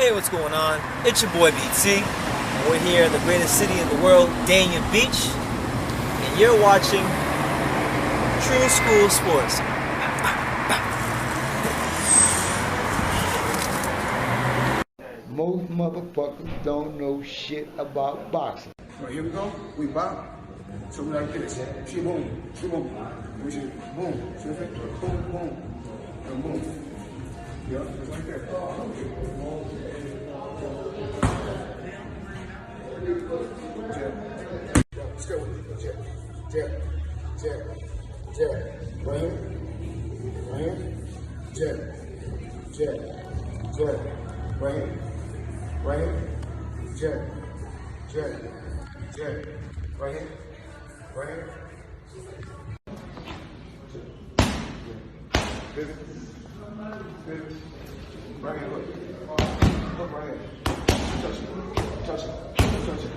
Hey, what's going on? It's your boy BT. And we're here in the greatest city in the world, Dania Beach. And you're watching True School Sports. Most motherfuckers don't know shit about boxing. Right, here we go. We box. So we like this. She boom. She boom. We should boom. See if it? Boom, boom. And boom. Yeah, just like that. Jab. Let's go with it. Jab. Jab. Jab. Jab. Right here. Right here. Jab. Jab. Jab. Right here. Right here. Jab. Jab. Jab. Right here. Right here. Pivot. Pivot. Right here, look. Look right here. Touch it. Touch it. Touch it.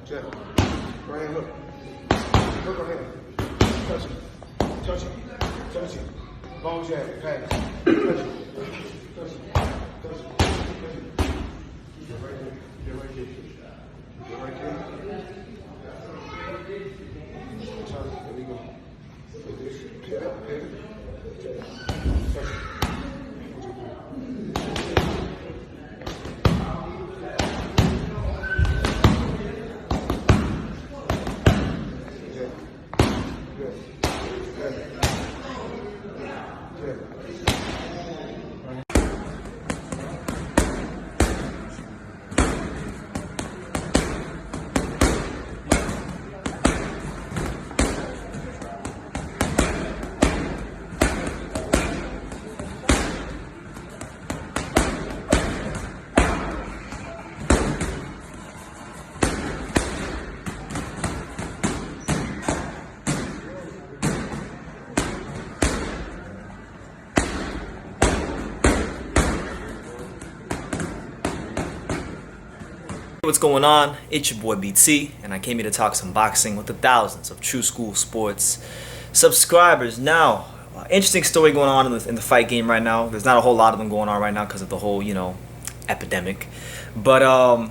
Jab. Right here, look. Look right here. Touch it. Touch it. Touch it. Long jab. Pass. Touch it. Touch it. Touch it. Touch it. Get right there. Get right there. Get right there. Touch it. There we go. Like this. Pivot. Pivot. Touch it. What's going on? It's your boy BT, and I came here to talk some boxing with the thousands of True School Sports subscribers. Now, interesting story going on in the fight game right now. There's not a whole lot of them going on right now because of the whole, epidemic. But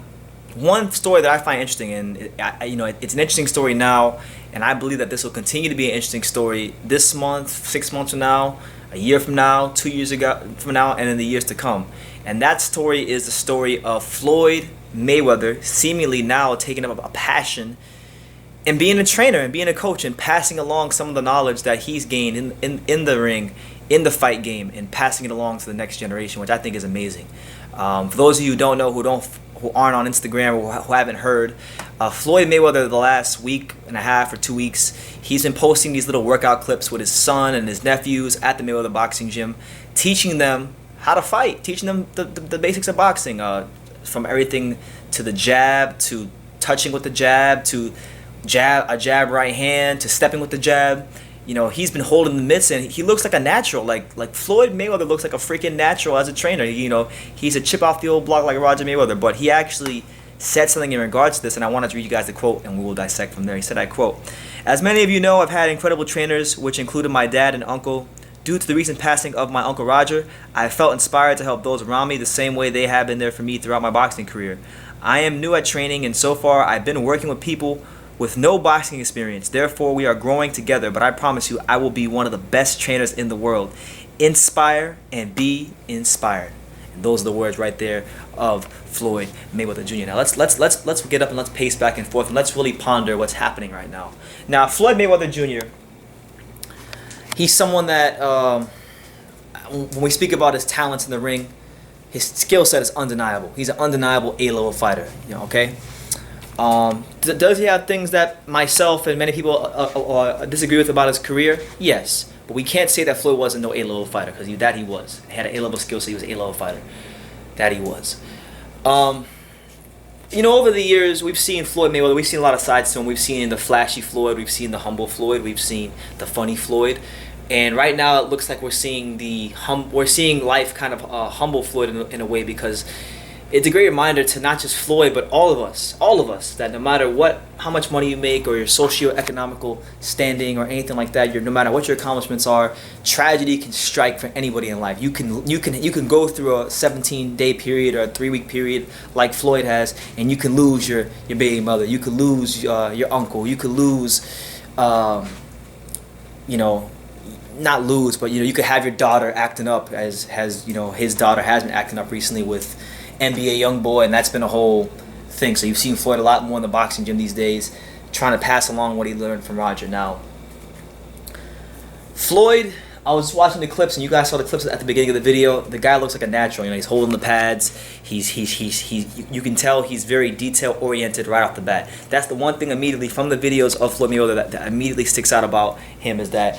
one story that I find interesting, and it's an interesting story now, and I believe that this will continue to be an interesting story this month, 6 months from now, a year from now, 2 years from now, and in the years to come. And that story is the story of Floyd Mayweather seemingly now taking up a passion and being a trainer and being a coach and passing along some of the knowledge that he's gained in the ring, in the fight game, and passing it along to the next generation, which I think is amazing. For those of you who don't know, who aren't on Instagram or who haven't heard, Floyd Mayweather the last week and a half or 2 weeks, he's been posting these little workout clips with his son and his nephews at the Mayweather boxing gym, teaching them how to fight, teaching them the basics of boxing, from everything to the jab, to touching with the jab, to a jab right hand, to stepping with the jab. He's been holding the mitts, and he looks like a natural. Like Floyd Mayweather looks like a freaking natural as a trainer. He's a chip off the old block like Roger Mayweather, but he actually said something in regards to this, and I wanted to read you guys the quote, and we will dissect from there. He said, I quote, "As many of you know, I've had incredible trainers, which included my dad and uncle. Due to the recent passing of my Uncle Roger, I felt inspired to help those around me the same way they have been there for me throughout my boxing career. I am new at training, and so far I've been working with people with no boxing experience. Therefore, we are growing together, but I promise you I will be one of the best trainers in the world. Inspire and be inspired." And those are the words right there of Floyd Mayweather Jr. Now let's get up and let's pace back and forth, and let's really ponder what's happening right now. Now, Floyd Mayweather Jr., he's someone that, when we speak about his talents in the ring, his skill set is undeniable. He's an undeniable A-level fighter, okay? Does he have things that myself and many people disagree with about his career? Yes. But we can't say that Floyd wasn't no A-level fighter, because that he was. He had an A-level skill set, he was an A-level fighter. That he was. Over the years, we've seen Floyd Mayweather, we've seen a lot of sides to him. We've seen the flashy Floyd, we've seen the humble Floyd, we've seen the funny Floyd. And right now it looks like we're seeing life kind of humble Floyd in a way, because it's a great reminder to not just Floyd, but all of us, that no matter how much money you make, or your socio-economical standing, or anything like that, no matter what your accomplishments are, tragedy can strike for anybody in life. You can go through a 17-day period or a 3-week period like Floyd has, and you can lose your baby mother. You could lose your uncle. You could lose, not lose, but you could have your daughter acting up, as his daughter has been acting up recently with NBA YoungBoy, and that's been a whole thing. So you've seen Floyd a lot more in the boxing gym these days, trying to pass along what he learned from Roger. Now, Floyd, I was watching the clips, and you guys saw the clips at the beginning of the video. The guy looks like a natural. He's holding the pads. You can tell he's very detail oriented right off the bat. That's the one thing immediately from the videos of Floyd Mayweather that immediately sticks out about him, is that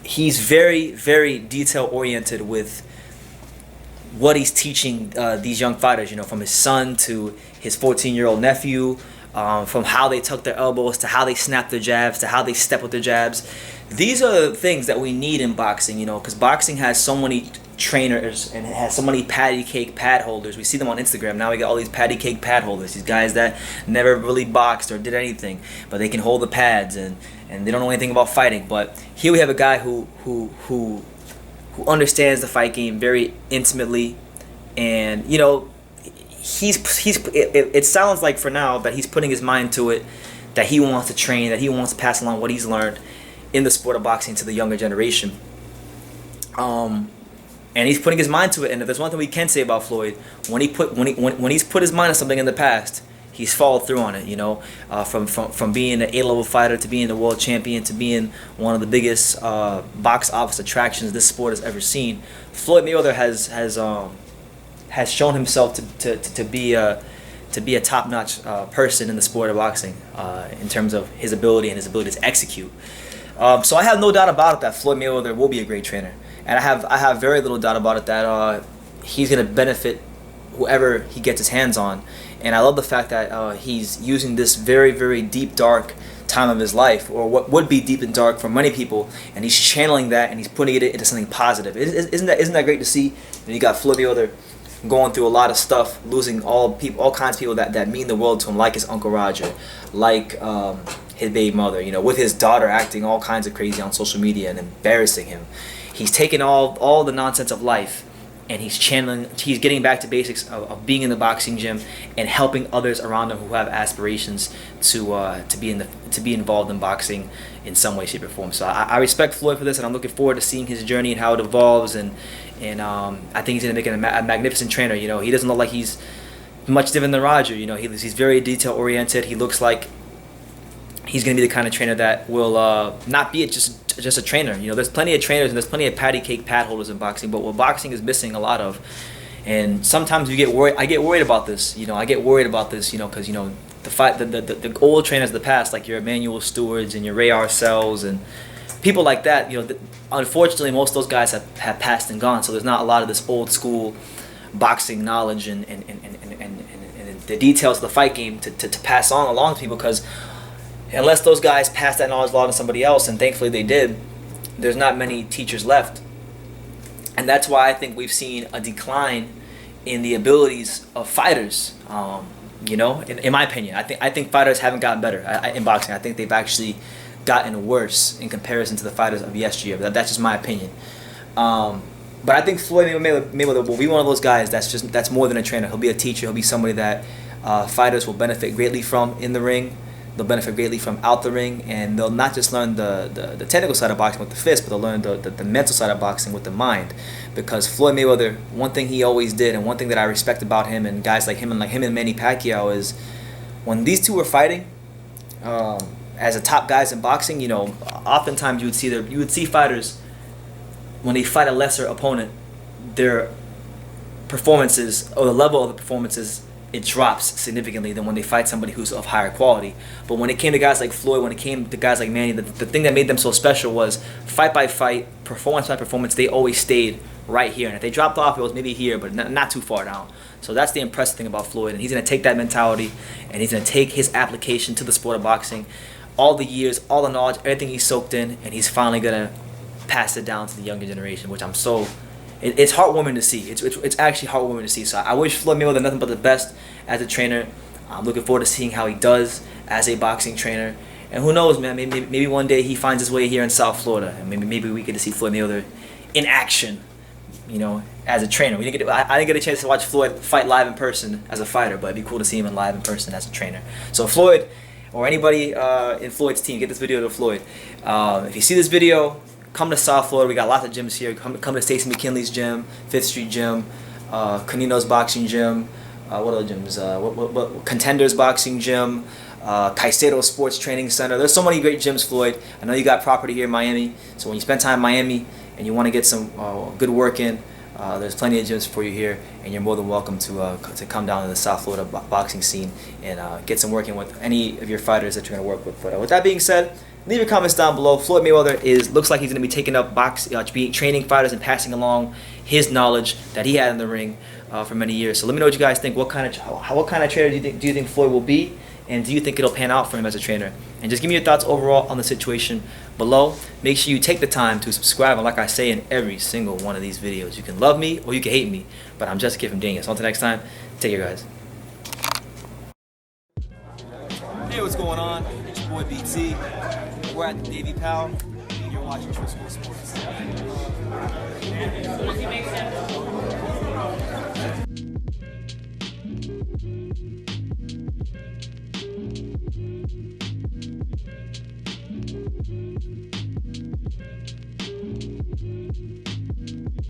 he's very, very detail oriented with what he's teaching these young fighters, from his son to his 14-year-old nephew, from how they tuck their elbows to how they snap their jabs to how they step with their jabs. These are the things that we need in boxing, because boxing has so many trainers and it has so many patty cake pad holders. We see them on Instagram. Now we got all these patty cake pad holders, these guys that never really boxed or did anything, but they can hold the pads and they don't know anything about fighting. But here we have a guy who understands the fight game very intimately, and it sounds like for now that he's putting his mind to it, that he wants to train, that he wants to pass along what he's learned in the sport of boxing to the younger generation. And he's putting his mind to it. And if there's one thing we can say about Floyd, when he's put his mind on something in the past, he's followed through on it. From being an A-level fighter to being the world champion to being one of the biggest box office attractions this sport has ever seen. Floyd Mayweather has shown himself to be a top-notch person in the sport of boxing in terms of his ability and his ability to execute. So I have no doubt about it that Floyd Mayweather will be a great trainer, and I have very little doubt about it that he's going to benefit whoever he gets his hands on. And I love the fact that he's using this very, very deep, dark time of his life, or what would be deep and dark for many people, and he's channeling that and he's putting it into something positive. Isn't that great to see? And you got Floyd Mayweather going through a lot of stuff, losing all kinds of people that mean the world to him, like his Uncle Roger, like his baby mother, with his daughter acting all kinds of crazy on social media and embarrassing him. He's taken all the nonsense of life, and he's getting back to basics of being in the boxing gym and helping others around him who have aspirations to be involved in boxing in some way, shape, or form. So I respect Floyd for this, and I'm looking forward to seeing his journey and how it evolves. And I think he's going to make a magnificent trainer. He doesn't look like he's much different than Roger. He's very detail oriented. He looks like he's going to be the kind of trainer that will not be just a trainer. There's plenty of trainers and there's plenty of patty cake pad holders in boxing, but what boxing is missing a lot of, and sometimes you get worried. I get worried about this. I get worried about this. Because the old trainers of the past, like your Emmanuel Stewards and your Ray Arcells and people like that. Unfortunately, most of those guys have passed and gone. So there's not a lot of this old school boxing knowledge and the details of the fight game to pass on along to people, because unless those guys pass that knowledge along to somebody else, and thankfully they did, there's not many teachers left. And that's why I think we've seen a decline in the abilities of fighters. In my opinion, I think fighters haven't gotten better in boxing. I think they've actually gotten worse in comparison to the fighters of yesteryear. But that's just my opinion. But I think Floyd Mayweather will be one of those guys that's more than a trainer. He'll be a teacher. He'll be somebody that fighters will benefit greatly from in the ring. They'll benefit greatly from out the ring, and they'll not just learn the technical side of boxing with the fist, but they'll learn the mental side of boxing with the mind. Because Floyd Mayweather, one thing he always did, and one thing that I respect about him and guys like him and Manny Pacquiao, is when these two were fighting as the top guys in boxing, oftentimes you would see fighters, when they fight a lesser opponent, their performances, or the level of the performances, it drops significantly than when they fight somebody who's of higher quality. But when it came to guys like Floyd, when it came to guys like Manny, the thing that made them so special was fight by fight, performance by performance, they always stayed right here. And if they dropped off, it was maybe here, but not too far down. So that's the impressive thing about Floyd. And he's going to take that mentality, and he's going to take his application to the sport of boxing, all the years, all the knowledge, everything he's soaked in, and he's finally going to pass it down to the younger generation, which I'm so it's heartwarming to see. It's actually heartwarming to see. So I wish Floyd Mayweather nothing but the best as a trainer. I'm looking forward to seeing how he does as a boxing trainer. And who knows, man? Maybe one day he finds his way here in South Florida, and maybe we get to see Floyd Mayweather in action, you know, as a trainer. I didn't get a chance to watch Floyd fight live in person as a fighter, but it'd be cool to see him live in person as a trainer. So Floyd, or anybody in Floyd's team, get this video to Floyd. If you see this video, come to South Florida. We got lots of gyms here. Come to Stacey McKinley's gym, 5th Street Gym, Canino's Boxing Gym. What other gyms? What Contenders Boxing Gym, Caicedo Sports Training Center. There's so many great gyms, Floyd. I know you got property here in Miami, so when you spend time in Miami and you want to get some good work in, there's plenty of gyms for you here, and you're more than welcome to come down to the South Florida boxing scene and get some work in with any of your fighters that you're going to work with. But with that being said, leave your comments down below. Floyd Mayweather looks like he's going to be taking up training fighters and passing along his knowledge that he had in the ring for many years. So let me know what you guys think. What kind of trainer do you think Floyd will be, and do you think it'll pan out for him as a trainer? And just give me your thoughts overall on the situation below. Make sure you take the time to subscribe, and like I say in every single one of these videos, you can love me or you can hate me, but I'm just a kid from Daniel. So until next time, take care, guys. Hey, what's going on? It's your boy BT. We're at the Davy Powell, and you're watching True School Sports.